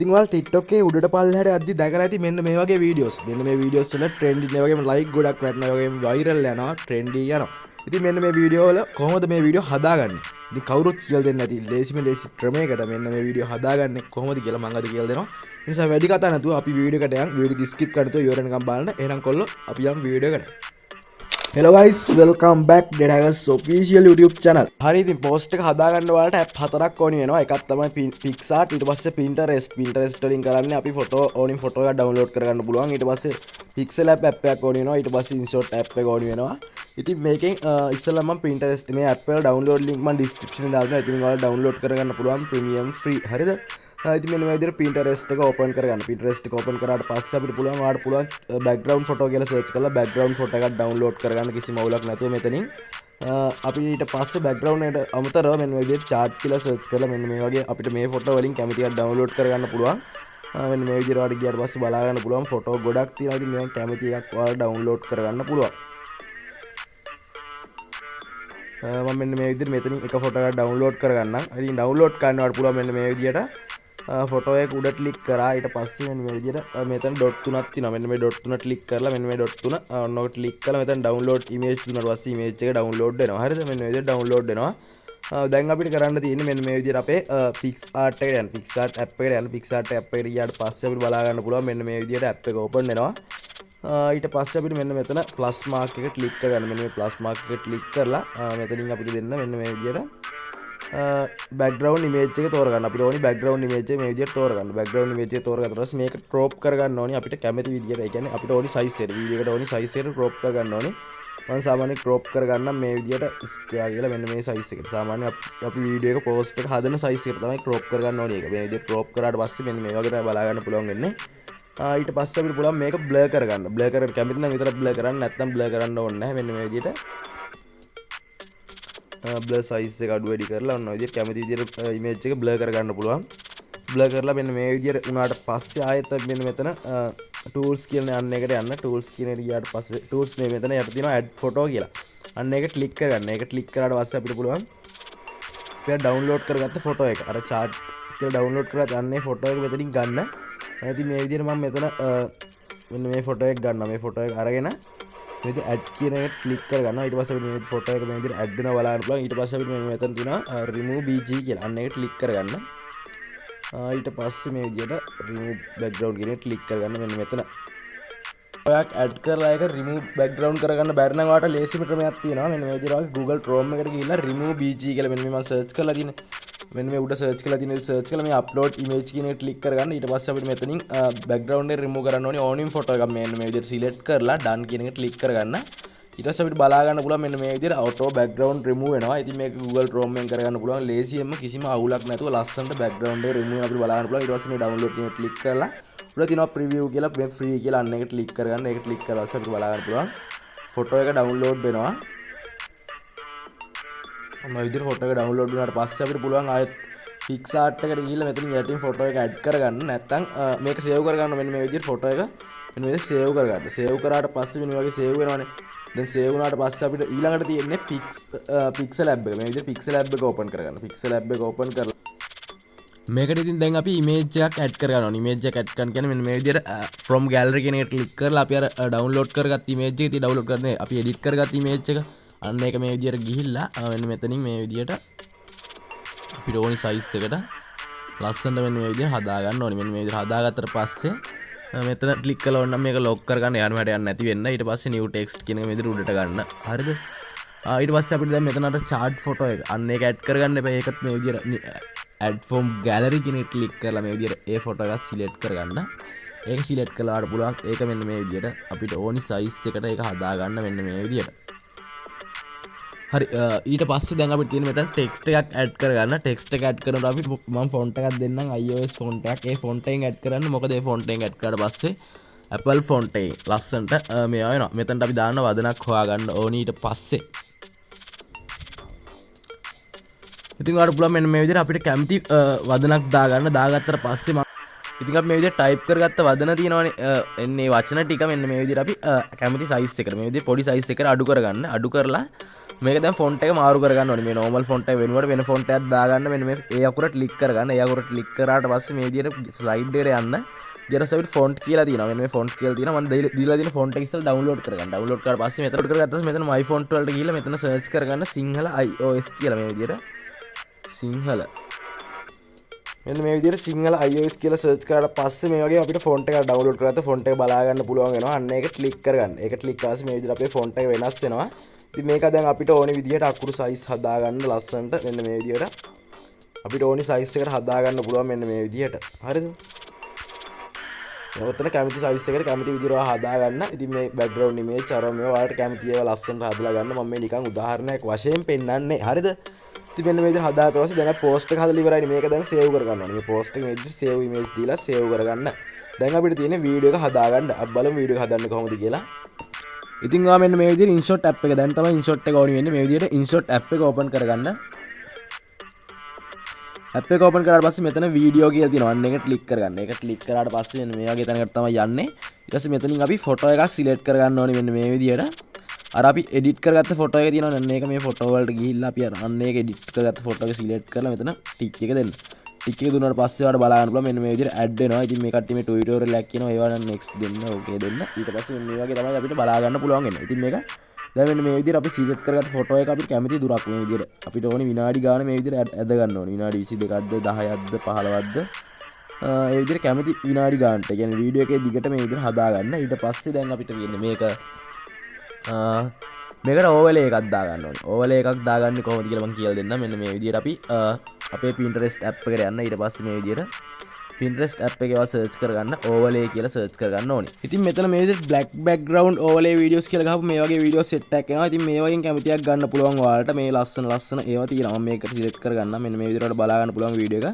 ඉතින් ඔයාලා TikTok එකේ උඩට පල්ලෙහාට යද්දි දැකලා ඇති මෙන්න මේ වගේ වීඩියෝස්. මෙන්න මේ වීඩියෝස් වල ට්‍රෙන්ඩ් ඉන්නේ වගේම ලයික් ගොඩක් වැටෙනවා වගේම වෛරල් යනවා, ට්‍රෙන්ඩි යනවා. ඉතින් මෙන්න මේ වීඩියෝ වල කොහොමද මේ වීඩියෝ හදාගන්නේ? ඉතින් කවුරුත් කියලා දෙන්නේ නැති ලේසිම ලේසි ක්‍රමයකට මෙන්න මේ වීඩියෝ හදාගන්නේ කොහොමද කියලා මම අද කියලා දෙනවා. ඒ නිසා වැඩි කතා නැතුව අපි වීඩියෝ එකට යන් වීඩියෝ ස්කිප් කරලා ඉවර වෙනකම් බලන්න. එහෙනම් කොල්ලෝ අපි යන් වීඩියෝ එකට. Hello guys, welcome back Dedagas official YouTube channel. හරි ඉතින් post එක හදාගන්න ඔයාලට app හතරක් ඕනි වෙනවා. එකක් තමයි PicsArt, ඊට පස්සේ Pinterest වලින් කරන්නේ අපි photo ඕනින් photo එකක් download කරගන්න පුළුවන්. ඊට පස්සේ Pixel app එකක් ඕනි වෙනවා. ඊට පස්සේ InShot app එක ඕනි වෙනවා. ඉතින් මේකෙන් ඉස්සෙල්ලා මම Pinterest මේ app එක download link මම description එකේ දාලා තියෙනවා. ඉතින් ඔයාලා download කරගන්න පුළුවන් premium free. හරිද? ඉතින් මෙන්න මේ විදිහට Pinterest එක open කරගන්න. Pinterest එක open කරාට පස්සේ අපිට පුළුවන් ඔයාලට පුළුවන් background photo කියලා search කරලා background photo එකක් download කරගන්න කිසිම අවුලක් නැතුව මෙතනින් අපි ඊට පස්සේ background එකට අමතරව මෙන්න මේ විදිහට chart කියලා search කරලා මෙන්න මේ වගේ අපිට මේ photo වලින් කැමති එකක් download කරගන්න පුළුවන්. මෙන්න මේ විදිහට ඔයාලට ගියාට පස්සේ බලා ගන්න පුළුවන් photo ගොඩක් තියෙනවා. ඉතින් මේවා කැමති එකක් ඔයාලා download කරගන්න පුළුවන්. මම මෙන්න මේ විදිහට මෙතනින් එක photo එකක් download කරගන්නම්. ඉතින් download කරන්න ඔයාලට පුළුවන් මෙන්න මේ විදිහට ෆොටෝ එක උඩ ක්ලික් කරා ඊට පස්සේ මෙන්න මේ විදිහට මෙතන ඩොට් තුනක් තියෙනවා මෙන්න මේ ඩොට් තුන ක්ලික් කරලා මෙන්න මේ ඩොට් තුන ඔන්න ඔක ක්ලික් කරලා මෙතන ඩවුන්ලෝඩ් ඉමේජ් තුනට පස්සේ ඉමේජ් එක ඩවුන්ලෝඩ් වෙනවා හරිද මෙන්න මේ විදිහට ඩවුන්ලෝඩ් වෙනවා දැන් අපිට කරන්න තියෙන්නේ මෙන්න මේ විදිහට අපේ PicsArt එකට යන්න PicsArt app එකට යන්න PicsArt app එකට ගියාට පස්සේ අපිට බලා ගන්න පුළුවන් මෙන්න මේ විදිහට app එක open වෙනවා ඊට පස්සේ අපිට මෙන්න මෙතන plus mark එක ක්ලික් කරගන්න මෙන්න මේ plus mark එක ක්ලික් කරලා මෙතනින් අපිට දෙන්න මෙන්න මේ විදිහට background image එක තෝරගන්න අපිට ඕනි background image එක මේ විදිහට තෝරගන්න background image එක තෝරගත්ත ඊට පස්සේ මේක crop කරගන්න ඕනි අපිට කැමති විදිහට ඒ කියන්නේ අපිට ඕනි size එකට වීඩියෝ එකට ඕනි size එකට crop කරගන්න ඕනි මම සාමාන්‍යයෙන් crop කරගන්නම් මේ විදිහට square කියලා මෙන්න මේ size එකට සාමාන්‍යයෙන් අපි වීඩියෝ එක post එක හදන size එකට තමයි crop කරගන්න ඕනි ඒක මේ විදිහට crop කරාට පස්සේ මෙන්න මේ වගේ තමයි බලා ගන්න පුළුවන් වෙන්නේ ඊට පස්සේ අපිට පුළුවන් මේක blur කරගන්න blur කරලා කැමති නම් විතරක් blur කරන්න නැත්නම් blur කරන්න ඕනේ නැහැ මෙන්න මේ විදිහට blur size එක අඩු වැඩි කරලා ඔන්න ඔය විදිහට කැමති විදිහට image එක blur කරගන්න පුළුවන් blur කරලා මෙන්න මේ විදිහට උනාට පස්සේ ආයෙත් මෙන්න මෙතන tools කියන යන්න එකට යන්න tools කියන එකට ගියාට පස්සේ tools නේ මෙතන යට තියෙනවා add photo කියලා අන්න ඒක ක්ලික් කරගන්න ඒක ක්ලික් කරාට පස්සේ අපිට පුළුවන් අපි download කරගත්ත photo එක අර chart කියලා download කරලා අන්නේ photo එක මෙතනින් ගන්න ඉතින් මේ විදිහට මම මෙතන මෙන්න මේ photo එක ගන්නවා මේ photo එක අරගෙන මේ විදිහට add කියන එක ක්ලික් කරගන්නවා ඊට පස්සේ අපිට මේ ෆොටෝ එක මේ විදිහට add වෙනවා බලන්න පුළුවන් ඊට පස්සේ අපිට මෙතන තියෙනවා remove bg කියලා අන්න ඒක ක්ලික් කරගන්න ඊට පස්සේ මේ විදිහට remove background කියන එක ක්ලික් කරගන්න මෙන්න මෙතන ඔයාක් add කරලා ඒක remove background කරගන්න බැරි නම් ඔයාලට ලේසිම ක්‍රමයක් තියෙනවා මෙන්න මේ විදිහට Google Chrome එකට ගිහිල්ලා remove bg කියලා මෙන්න මේ මම search කරලා තියෙන මෙන්න මේ උඩ search කරලා තියෙන search කරලා මේ upload image කියන එක ක්ලික් කරගන්න ඊට පස්සේ අපිට මෙතනින් background එක remove කරන්න ඕනේ ඕනින් photo එකක් මෙන්න මේ විදිහට select කරලා done කියන එක ක්ලික් කරගන්න ඊට පස්සේ අපිට බලා ගන්න පුළුවන් මෙන්න මේ විදිහට auto background remove වෙනවා ඉතින් මේක Google Chrome එකෙන් කරගන්න පුළුවන් ලේසියෙන්ම කිසිම අවුලක් නැතුව ලස්සනට background එක remove වෙන අපිට බලා ගන්න පුළුවන් ඊට පස්සේ මේ download කියන එක ක්ලික් කරලා උඩ තියෙනවා preview කියලා මේ free කියලා අන්න එක ක්ලික් කරගන්න ඒක ක්ලික් කරලා පස්සේ අපිට බලා ගන්න පුළුවන් photo එක download වෙනවා මේ විදිහට photo එක download වුණාට පස්සේ අපිට පුළුවන් ආයෙත් PicsArt එකට ගිහිල්ලා මෙතනින් යටින් photo එක add කරගන්න නැත්නම් මේක save කරගන්න මෙන්න මේ විදිහට photo එක මෙන්න මේ විදිහට save කරගන්න save කරාට පස්සේ මෙන්න වගේ save වෙනවනේ දැන් save වුණාට පස්සේ අපිට ඊළඟට තියෙන්නේ Pixel app එක මේ විදිහට Pixel app එක open කරගන්න Pixel app එක open කරලා මේකට ඉතින් දැන් අපි image එකක් add කරගන්න ඕනේ image එකක් add කරන්න කියන්නේ මෙන්න මේ විදිහට from gallery කියන එකට click කරලා අපි අර download කරගත්ත image එක ඉතින් download කරන්නේ අපි edit කරගත්ත image එක අන්න ඒක මේ විදිහට ගිහිල්ලා මෙන්න මෙතනින් මේ විදිහට අපිට ඕනි size එකට ලස්සනට මෙන්න මේ විදිහට හදා ගන්න ඕනේ. මෙන්න මේ විදිහට හදාගත්තට පස්සේ මෙතන ක්ලික් කළා වොන්නම් මේක ලොක් කරගන්න යන්න හැට යන්න නැති වෙන්න. ඊට පස්සේ new text කියන එක මේ විදිහට උඩට ගන්න. හරිද? ඊට පස්සේ අපිට දැන් මෙතන අර chart photo එක අන්න ඒක add කරගන්න එපා. ඒකත් මේ විදිහට add from gallery කියන එක ක්ලික් කරලා මේ විදිහට ඒ photo එක select කරගන්න. ඒක select කළාට පුළුවන් ඒක මෙන්න මේ විදිහට අපිට ඕනි size එකට ඒක හදා ගන්න මෙන්න මේ විදිහට. හරි ඊට පස්සේ දැන් අපිට තියෙන මෙතන ටෙක්ස්ට් එකක් ඇඩ් කරගන්න ටෙක්ස්ට් එක ඇඩ් කරනකොට අපි මම ෆොන්ට් එකක් දෙන්නම් iOS ෆොන්ට් එකක් ඒ ෆොන්ට් එකෙන් ඇඩ් කරන්න මොකද ඒ ෆොන්ට් එකෙන් ඇඩ් කරාට පස්සේ Apple ෆොන්ට් එකෙන් ලස්සනට මේවා වෙනවා මෙතනට අපි දාන්න වදනක් හොයාගන්න ඕනි ඊට පස්සේ ඉතින් ඔයාලට පුළුවන් මෙන්න මේ විදිහට අපිට කැමති වදනක් දාගන්න දාගත්තට පස්සේ මම ඉතින් අපි මේ විදිහට ටයිප් කරගත්ත වදන තියෙනවානේ එන්නේ වචන ටික මෙන්න මේ විදිහට අපි කැමති සයිස් එකට මේ විදිහට පොඩි සයිස් එකට අඩු කරගන්න අඩු කරලා මේක දැන් ෆොන්ට් එක මාරු කරගන්න ඕනේ. මේ normal ෆොන්ට් එක වෙනුවට වෙන ෆොන්ට් එකක් දාගන්න. මෙන්න මේ ඒ අකුර ක්ලික් කරගන්න. ඒ අකුර ක්ලික් කරාට පස්සේ මේ විදිහට ස්ලයිඩ් එකට යන්න. ඊට පස්සේ ෆොන්ට් කියලා තියෙනවා. මෙන්න මේ ෆොන්ට් කියලා තියෙනවා. මම දීලා තියෙන ෆොන්ට් එක ඉස්සෙල්ලා ඩවුන්ලෝඩ් කරගන්න. ඩවුන්ලෝඩ් කරලා පස්සේ මෙතන කරගත්තා පස්සේ මෙතන my font වලට ගිහිල්ලා මෙතන සර්ච් කරගන්න සිංහල iOS කියලා මේ විදිහට. සිංහල මෙන්න මේ විදිහට සිංහල iOS කියලා සර්ච් කරාට පස්සේ මේ වගේ අපිට ෆොන්ට් එක ඩවුන්ලෝඩ් කරගත්ත ෆොන්ට් එක බලා ගන්න පුළුවන් වෙනවා. අන්න ඒක ක්ලික් කරගන්න. ඒක ක්ලික් කරලා මේ විදිහට අපේ ෆොන්ට් එක වෙනස් වෙනවා. ඉතින් මේක දැන් අපිට ඕනේ විදිහට අකුරු සයිස් හදා ගන්න ලස්සනට මෙන්න මේ විදිහට අපිට ඕනේ සයිස් එකට හදා ගන්න පුළුවන් මෙන්න මේ විදිහට. හරිද? ඔතන කැමති සයිස් එකට කැමති විදිහට හදා ගන්න. ඉතින් මේ බෑග්ග්‍රවුන්ඩ් ඉමේජ් අර මේ ඔයාලට කැමති ඒවා ලස්සනට හදලා ගන්න. මම මේ නිකන් උදාහරණයක් වශයෙන් පෙන්නන්නේ. හරිද? ඉතින් මෙන්න මේ විදිහට හදාගත්ත පස්සේ දැන් පෝස්ට් එක හදලා ඉවරයි. මේක දැන් සේව් කරගන්න ඕනේ. මේ පෝස්ට් එක මේ විදිහට සේව් ඉමේජ් දීලා සේව් කරගන්න. දැන් අපිට තියෙන්නේ වීඩියෝ එක හදාගන්න. අපි බලමු වීඩියෝ එක හදන්නේ කොහොමද කියලා. ඉතින් ඔයා මෙන්න මේ විදිහට ඉන්ෂොට් ඇප් එක දැන් තමයි ඉන්ෂොට් එක ඕනි වෙන්නේ. මේ විදිහට ඉන්ෂොට් ඇප් එක ඕපන් කරගන්න. ඇප් එක ඕපන් කරාට පස්සේ මෙතන වීඩියෝ කියලා තියෙනවා. අන්න ඒක ක්ලික් කරගන්න. ඒක ක්ලික් කරාට පස්සේ මෙන්න මේ වගේ තැනකට තමයි යන්නේ. ඊට පස්සේ මෙතනින් අපි ෆොටෝ එකක් සිලෙක්ට් කරගන්න ඕනේ මෙන්න මේ විදිහට. අර අපි එඩිට් කරගත්ත ෆොටෝ එක තියෙනවා. අන්න ඒක මේ ෆොටෝ වලට ගිහිල්ලා අපි අන්න ඒක එඩිට් කරගත්ත ෆොටෝ එක සිලෙක්ට් කරලා මෙතන ටික් එක දෙන්න. ටික් එක දුන්නාට පස්සේ ඔයාලට බලා ගන්න පුළුවන් මෙන්න මේ විදිහට ඇඩ් වෙනවා. ඉතින් මේ කට්ටිය මේ ටියුටෝරියල් එකක් කියනවා. ඒවා නම් next දෙන්න, okay දෙන්න. ඊට පස්සේ මෙන්න මේ වගේ තමයි අපිට බලා ගන්න පුළුවන් වෙන්නේ. ඉතින් මේක දැන් මෙන්න මේ විදිහට අපි සිලෙක්ට් කරගත්ත ෆොටෝ එක අපිට කැමති දුරක් මේ විදිහට අපිට ඕනේ විනාඩි ගාන මේ විදිහට ඇද ගන්න ඕනේ. විනාඩි 22ක්ද 10ක්ද 15ක්ද ඒ විදිහට කැමති විනාඩි ගානට. ඒ කියන්නේ වීඩියෝ එකේ දිගට මේ විදිහට හදා ගන්න. ඊට පස්සේ දැන් අපිට වෙන්නේ මේකට ඕවර්ලේ එකක් දා ගන්න ඕනේ. ඕවර්ලේ එකක් දාගන්නේ කොහොමද කියලා මම කියලා දෙන්නම්. මෙන්න මේ විදිහට අපි අපේ Pinterest app එකට යන්න. ඊට පස්සේ මේ විදිහට Pinterest app එකේවා search කරගන්න overlay කියලා search කරගන්න ඕනේ. ඉතින් මෙතන මේ විදිහට black background overlay videos කියලා ගහපු මේ වගේ video set එකක් එනවා. ඉතින් මේ වගේ කැමතියක් ගන්න පුළුවන් ඔයාලට. මේ ලස්සන ඒවා තියෙනවා. මම මේකට select කරගන්න. මෙන්න මේ විදිහට බලා ගන්න පුළුවන් video එක.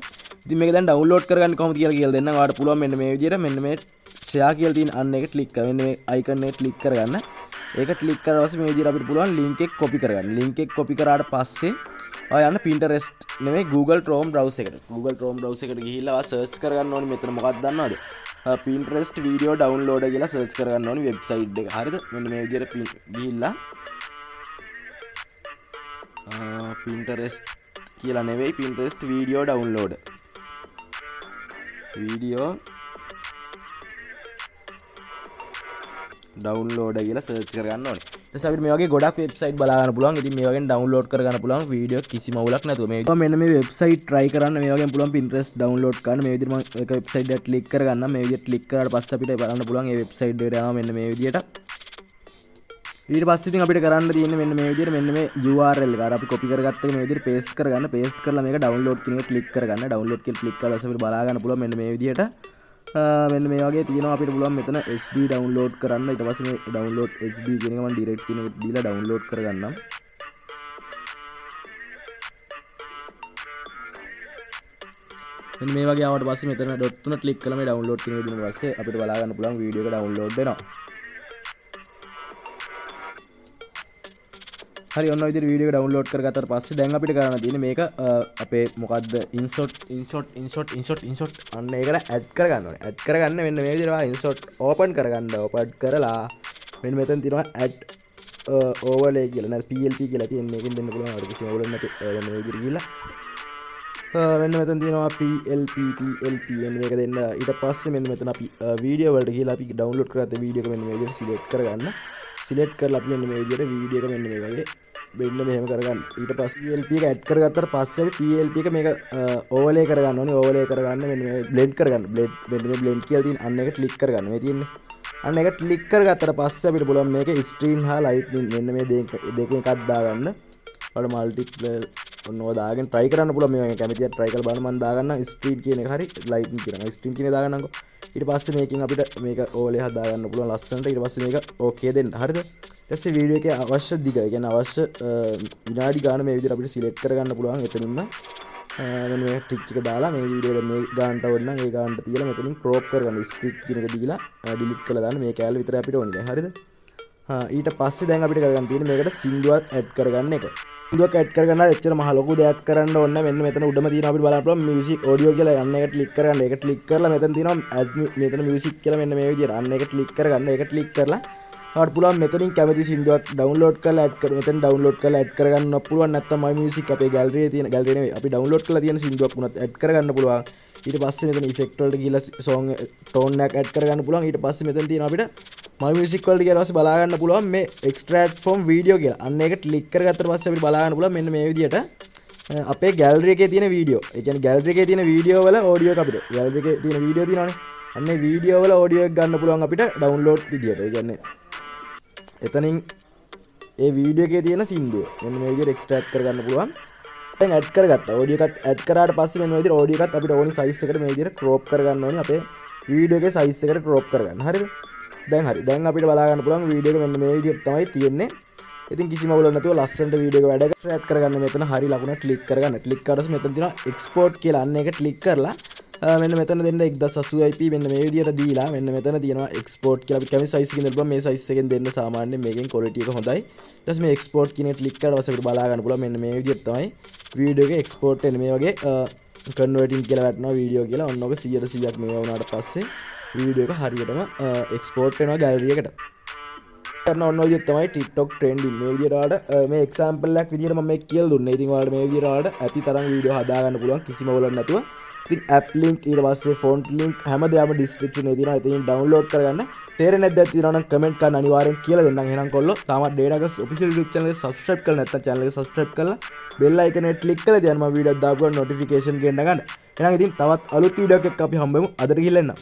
ඉතින් මේක දැන් download කරගන්න කොහොමද කියලා දෙන්නම්. ඔයාලට පුළුවන් මෙන්න මේ විදිහට මෙන්න මේ share කියලා තියෙන අන්න එක click කරලා මෙන්න මේ icon එක click කරගන්න. ඒක click කරලා පස්සේ මේ විදිහට අපිට පුළුවන් link එක copy කරගන්න. link එක copy කරාට පස්සේ ඔයා යන්න Pinterest නෙමෙයි Google Chrome browser එකට. Google Chrome browser එකට ගිහිල්ලා ඔයා search කරගන්න ඕනේ. මෙතන මොකක්ද දන්නවද? Pinterest video downloader කියලා search කරගන්න ඕනේ website එක. හරිද? මෙන්න මේ විදිහට ගිහිල්ලා Pinterest කියලා නෙවෙයි Pinterest video downloader. video downloader කියලා search කරගන්න ඕනේ. ඊට පස්සේ අපිට මේ වගේ ගොඩක් වෙබ්සයිට් බලා ගන්න පුළුවන්. ඉතින් මේ වගේ download කරගන්න පුළුවන් වීඩියෝ කිසිම අවුලක් නැතුව. මේ මෙන්න මේ වෙබ්සයිට් try කරන්න මේ වගේම පුළුවන් Pinterest download කරන්න. මේ විදිහට මම එක වෙබ්සයිට් එකක් ක්ලික් කරගන්න. මේ විදිහට ක්ලික් කරාට පස්සේ අපිට බලන්න පුළුවන් මේ වෙබ්සයිට් එකට යනවා මෙන්න මේ විදිහට. ඊට පස්සේ ඉතින් අපිට කරන්න තියෙන්නේ මෙන්න මේ විදිහට මෙන්න මේ URL එක. අර අපි copy කරගත්ත එක මේ විදිහට paste කරගන්න. paste කරලා මේක download කියන එක ක්ලික් කරගන්න. download කියලා ක්ලික් කරලා අපිට බලා ගන්න පුළුවන් මෙන්න මේ විදිහට. මෙන්න මේ වගේ තියෙනවා. අපිට පුළුවන් මෙතන HD download කරන්න. ඊට පස්සේ මේ download HD කියන එක මම direct කියන එක දීලා download කරගන්නම්. මෙන්න මේ වගේ ආවට පස්සේ මෙතන dot තුන ක්ලික් කළා මේ download කියන එක දුන්නාට පස්සේ අපිට බලා ගන්න පුළුවන් වීඩියෝ එක download වෙනවා. හරි ඔන්න ඔය විදිහට වීඩියෝ එක download කරගත්තාට පස්සේ දැන් අපිට කරන්න තියෙන්නේ මේක අපේ මොකද්ද insert අන්න ඒකට add කරගන්න ඕනේ. add කරගන්න මෙන්න මේ විදිහට insert open කරගන්න. open කරලා මෙන්න මෙතන තියෙනවා add overlay කියලා. නැත්නම් PLP කියලා තියෙන එකෙන් දෙන්න පුළුවන්. අපිට කිසිම අවුලක් නැති මේ විදිහට ගිහිල්ලා මෙන්න මෙතන තියෙනවා PLP මෙන්න මේක දෙන්න. ඊට පස්සේ මෙන්න මෙතන අපි වීඩියෝ වලට ගිහිල්ලා අපි download කරගත්ත වීඩියෝ එක මෙන්න මේ විදිහට select කරගන්න. select කරලා අපි මෙන්න මේ විදිහට වීඩියෝ එක මෙන්න මේ වගේ මෙන්න මෙහෙම කරගන්න. ඊට පස්සේ PLP එක add කරගත්තාට පස්සේ අපි PLP එක මේක overlay කරගන්න ඕනේ. overlay කරගන්න මෙන්න මේ blend කරගන්න. මෙන්න මේ blend කියලා තියෙන අන්න එක click කරගන්න. මේ තියෙන්නේ. අන්න එක click කරගත්තාට පස්සේ අපිට පුළුවන් මේක screen හා lightning මෙන්න මේ දෙකෙන් එකක් දාගන්න. ඔයාලා multiple ඔන්නෝ දාගෙන try කරන්න පුළුවන්. මේ කැමතියි try කරලා බලන්න. මම දාගන්න screen කියන එක හරි lightning කියනවා. screen කියන එක දාගන්නම්කෝ. ඊට පස්සේ මේකෙන් අපිට මේක overlay හදා ගන්න පුළුවන් ලස්සනට. ඊට පස්සේ මේක okay දෙන්න. හරිද? ඊට පස්සේ වීඩියෝ එකේ අවශ්‍ය දිග, ඒ කියන්නේ අවශ්‍ය විනාඩි ගාන මේ විදිහට අපිට select කරගන්න පුළුවන්. එතනින්ම මෙන්න මේ ටික් එක දාලා මේ වීඩියෝ එක මේ ගානට ඕන නම් ඒ ගානට තියලා මෙතනින් crop කරගන්න. split කියන එක දීලා delete කරලා දාන්න. මේ කැලේ විතරයි අපිට ඕනේ දැන්. හරිද? ඊට පස්සේ දැන් අපිට කරගන්න තියෙන්නේ මේකට සින්දුවක් add කරගන්න එක. සින්දුවක් add කරගන්න එච්චර මහ ලොකු දෙයක් කරන්න ඕනේ නැහැ. මෙන්න මෙතන උඩම තියෙන අපිට බලන්න පුළුවන් music audio කියලා යන්න එක ක්ලික් කරගන්න. ඒක ක්ලික් කරලා මෙතන තියෙනවා add මෙතන music කියලා මෙන්න මේ විදිහට අන්න ඒක ක්ලික් කරගන්න. ඒක ක්ලික් කරලා ඔයාලට පුළුවන් මෙතනින් කැමති සින්දුවක් ඩවුන්ලෝඩ් කරලා ඇඩ් කර මෙතන ඩවුන්ලෝඩ් කරලා ඇඩ් කරගන්න පුළුවන්. නැත්නම් my music අපේ ගැලරියේ තියෙන ගැලරිය නෙවෙයි අපි ඩවුන්ලෝඩ් කරලා තියෙන සින්දුවක් වුණත් ඇඩ් කරගන්න පුළුවන්. ඊට පස්සේ මෙතන ඉෆෙක්ට් වලට ගිහලා song tone එකක් ඇඩ් කරගන්න පුළුවන්. ඊට පස්සේ මෙතන තියෙන අපිට my music වලට ගියාට පස්සේ බලා ගන්න පුළුවන් මේ extract from video කියලා. අන්න ඒක ක්ලික් කරගත්තට පස්සේ අපිට බලා ගන්න පුළුවන් මෙන්න මේ විදිහට අපේ ගැලරි එකේ තියෙන වීඩියෝ. ඒ කියන්නේ ගැලරි එකේ තියෙන වීඩියෝ වල ඔඩියෝ එක අපිට ගැලරි එකේ තියෙන වීඩියෝ තියෙනවානේ. අන්න ඒ වීඩියෝ වල ඔඩියෝ එක ගන්න පුළුවන් අපිට ඩවුන්ලෝඩ් විදියට. ඒ කියන්නේ එතනින් ඒ වීඩියෝ එකේ තියෙන සින්දුව මෙන්න මේ විදියට එක්ස්ට්‍රැක්ට් කරගන්න පුළුවන්. දැන් ඇඩ් කරගත්තා. ඔඩියෝ එකත් ඇඩ් කරාට පස්සේ මෙන්න මේ විදියට ඔඩියෝ එකත් අපිට ඕනි සයිස් එකට මේ විදියට ක්‍රොප් කරගන්න ඕනි. අපේ වීඩියෝ එකේ සයිස් එකට ක්‍රොප් කරගන්න. හරිද? දැන් හරි. දැන් අපිට බලා ගන්න පුළුවන් වීඩියෝ එක මෙන්න මේ විදියට තමයි තියෙන්නේ. ඉතින් කිසිම අවුලක් නැතුව ලස්සනට වීඩියෝ එක වැඩ එක්ස්ට්‍රැක්ට් කරගන්න මෙතන හරි ලකුණ ක්ලික් කරගන්න. ක්ලික් කරලා මෙතන තියෙනවා එක්ස්පෝර්ට් කියලා. අන්න ඒක ක්ලික් කරලා මෙන්න මෙතන දෙන්න 1080p මෙන්න මේ විදියට දීලා මෙන්න මෙතන තියෙනවා එක්ස්පෝර්ට් කියලා. අපිට කැමති සයිස් එකකින් දෙන්න පුළුවන්. මේ සයිස් එකෙන් දෙන්න සාමාන්‍යයෙන් මේකෙන් ක්වොලිටි එක හොඳයි. ඊට පස්සේ මේ එක්ස්පෝර්ට් කියන එක ක්ලික් කරලා අපිට බලා ගන්න පුළුවන් මෙන්න මේ විදියට තමයි වීඩියෝ එක එක්ස්පෝර්ට් වෙන්නේ. මේ වගේ කන්වර්ටින් කියලා වැටෙනවා වීඩියෝ කියලා. ඔන්න ඔක 100%ක් මේවා වුණාට පස්සේ වීඩියෝ එක හරියටම එක්ස්පෝර්ට් වෙනවා ගැලරි එකට. කරන ඔන්න ඔය විදිහට තමයි TikTok trending. මේ විදිහට ඔයාලට මේ example එකක් විදිහට මම මේක කියලා දුන්නා. ඉතින් ඔයාලට මේ විදිහට ඔයාලට ඇති තරම් වීඩියෝ හදා ගන්න පුළුවන් කිසිම අවුලක් නැතුව. ඉතින් app link ඊට පස්සේ font link හැමදේම description එකේ තියෙනවා. ඉතින් download කරගන්න. තේරෙන්නේ නැද්ද තියෙනවා නම් comment කරන්න අනිවාර්යෙන් කියලා දෙන්නම්. එහෙනම් කොල්ලෝ තාමත් Datagas official YouTube channel එක subscribe කරලා නැත්නම් channel එක subscribe කරලා bell icon එක click කරලා තියන්න මම වීඩියෝ දාපු ගමන් notification ගෙන්න ගන්න. එහෙනම් ඉතින් තවත් අලුත් වීඩියෝ එකක් අපි හම්බෙමු. අදට ගිහින් එන්න.